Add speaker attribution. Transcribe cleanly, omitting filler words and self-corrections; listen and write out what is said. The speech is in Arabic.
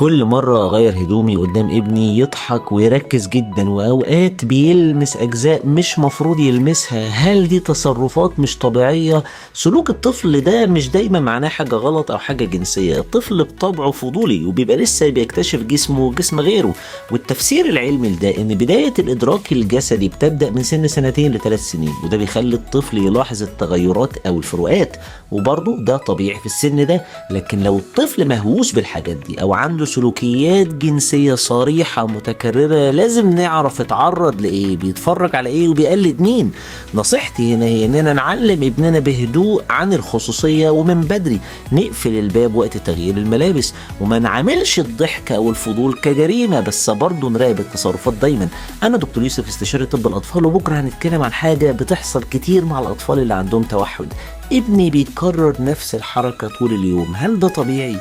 Speaker 1: كل مرة أغير هدومي قدام ابني يضحك ويركز جدا، وأوقات بيلمس أجزاء مش مفروض يلمسها. هل دي تصرفات مش طبيعية؟ سلوك الطفل ده مش دايما معناه حاجة غلط أو حاجة جنسية. الطفل بطبعه فضولي وبيبقى لسه بيكتشف جسمه وجسم غيره. والتفسير العلمي لده إن بداية الإدراك الجسدي بتبدأ من سن 2 ل3 سنين، وده بيخلي الطفل يلاحظ التغيرات أو الفروقات، وبرضه ده طبيعي في السن ده. لكن لو الطفل مهووس بالحاجات دي أو عنده سلوكيات جنسية صريحة متكررة، لازم نعرف اتعرض لإيه، بيتفرج على إيه، وبيقلد مين. نصيحتي هنا هي إننا نعلم ابننا بهدوء عن الخصوصية، ومن بدري نقفل الباب وقت تغيير الملابس، وما نعملش الضحك أو الفضول كجريمة، بس برضه نراقب التصرفات دايما. أنا دكتور يوسف، استشاري طب الأطفال، وبكرة هنتكلم عن حاجة بتحصل كتير مع الأطفال اللي عندهم توحد. ابني بيكرر نفس الحركة طول اليوم، هل ده طبيعي؟